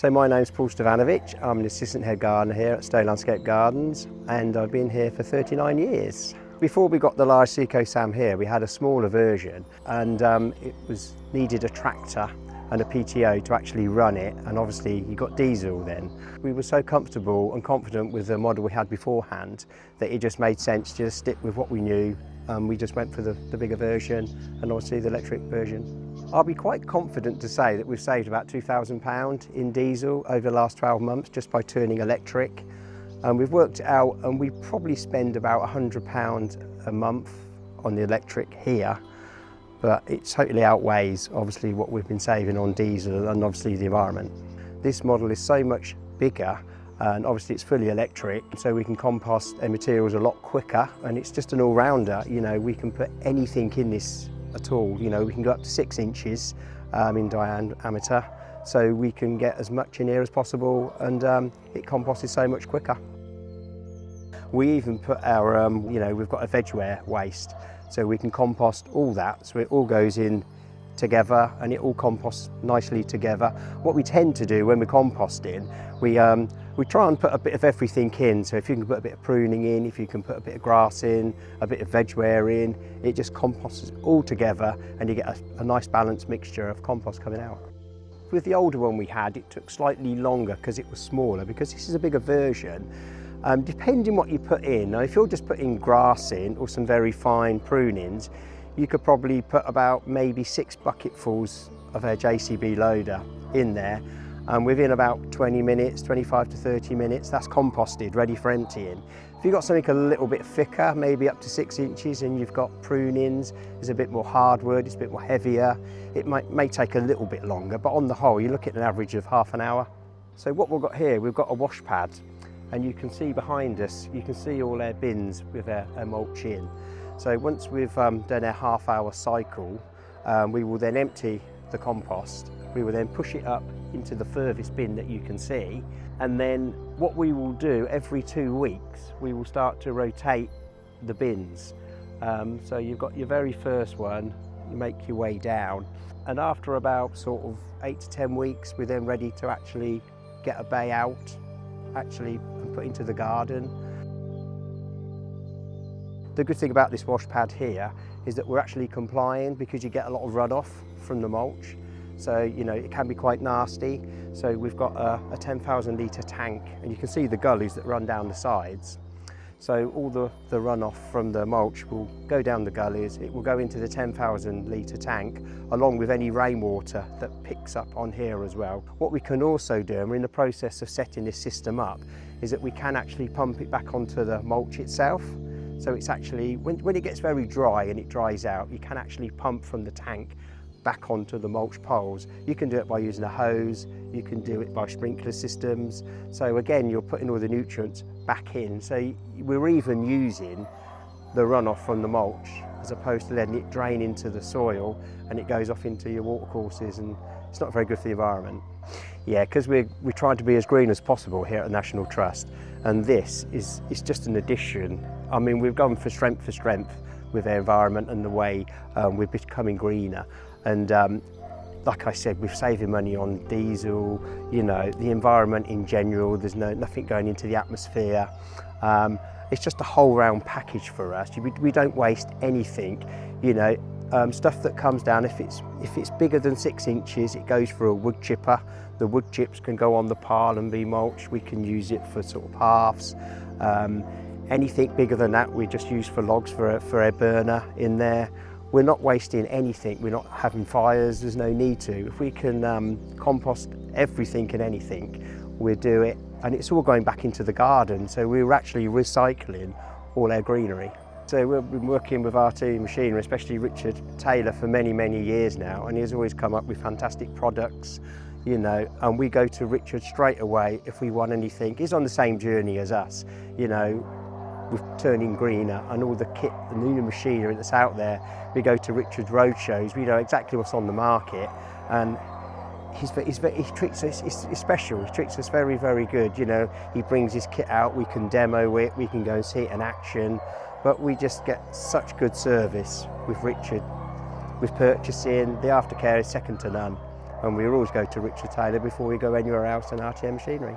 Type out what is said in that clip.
So my name's Paul Stevanovic. I'm an assistant head gardener here at Stowe Landscape Gardens, and I've been here for 39 years. Before we got the large Seko Sam here, we had a smaller version, and it needed a tractor and a PTO to actually run it, and obviously you got diesel then. We were so comfortable and confident with the model we had beforehand that it just made sense to just stick with what we knew. We just went for the bigger version and obviously the electric version. I'll be quite confident to say that we've saved about £2,000 in diesel over the last 12 months just by turning electric. And we've worked it out, and we probably spend about £100 a month on the electric here, but it totally outweighs obviously what we've been saving on diesel and obviously the environment. This model is so much bigger, and obviously it's fully electric, so we can compost materials a lot quicker, and it's just an all-rounder. You know, we can put anything in this at all. You know, we can go up to 6 inches in diameter, so we can get as much in here as possible, and it composts so much quicker. We even put our, you know, we've got a Vegware waste, so we can compost all that, so it all goes in together and it all composts nicely together. What we tend to do when we're composting, we try and put a bit of everything in. So if you can put a bit of pruning in, if you can put a bit of grass in, a bit of Vegware in, it just composts all together, and you get a nice balanced mixture of compost coming out. With the older one we had, it took slightly longer because it was smaller, because this is a bigger version. Depending what you put in, now if you're just putting grass in or some very fine prunings, you could probably put about maybe 6 bucketfuls of a JCB loader in there, and within about 20 minutes, 25 to 30 minutes, that's composted, ready for emptying. If you've got something a little bit thicker, maybe up to 6 inches, and you've got prunings, it's a bit more hardwood, it's a bit more heavier, it may take a little bit longer, but on the whole, you look at an average of half an hour. So what we've got here, we've got a wash pad, and you can see behind us, you can see all our bins with our mulch in. So once we've done our half-hour cycle, we will then empty the compost. We will then push it up into the furthest bin that you can see, and then what we will do every 2 weeks, we will start to rotate the bins. So you've got your very first one, you make your way down, and after about sort of 8 to 10 weeks, we're then ready to actually get a bay out, actually put into the garden. The good thing about this wash pad here is that we're actually complying, because you get a lot of runoff from the mulch. So, you know, it can be quite nasty. So we've got a 10,000 litre tank, and you can see the gullies that run down the sides. So all the runoff from the mulch will go down the gullies, it will go into the 10,000 litre tank, along with any rainwater that picks up on here as well. What we can also do, and we're in the process of setting this system up, is that we can actually pump it back onto the mulch itself. So it's actually, when it gets very dry and it dries out, you can actually pump from the tank back onto the mulch poles. You can do it by using a hose, you can do it by sprinkler systems. So again, you're putting all the nutrients back in. So we're even using the runoff from the mulch as opposed to letting it drain into the soil and it goes off into your watercourses, and it's not very good for the environment. Yeah, because we're trying to be as green as possible here at the National Trust, and this is just an addition. I mean, we've gone for strength with our environment and the way we're becoming greener. And like I said, we're saving money on diesel, you know, the environment in general, there's nothing going into the atmosphere. It's just a whole round package for us. We don't waste anything, you know. Stuff that comes down, if it's bigger than 6 inches, it goes for a wood chipper. The wood chips can go on the pile and be mulch. We can use it for sort of paths. Anything bigger than that, we just use for logs for our burner in there. We're not wasting anything, we're not having fires, there's no need to. If we can compost everything and anything, we'll do it, and it's all going back into the garden, so we're actually recycling all our greenery. So we've been working with RT Machinery, especially Richard Taylor, for many, many years now, and he's always come up with fantastic products, you know, and we go to Richard straight away if we want anything. He's on the same journey as us, you know, with turning greener and all the kit, the new machinery that's out there. We go to Richard's road shows, we know exactly what's on the market, and he treats us, it's special, he treats us very, very good. You know, he brings his kit out, we can demo it, we can go and see it in action, but we just get such good service with Richard. With purchasing, the aftercare is second to none. and we always go to Richard Taylor before we go anywhere else in RTM machinery.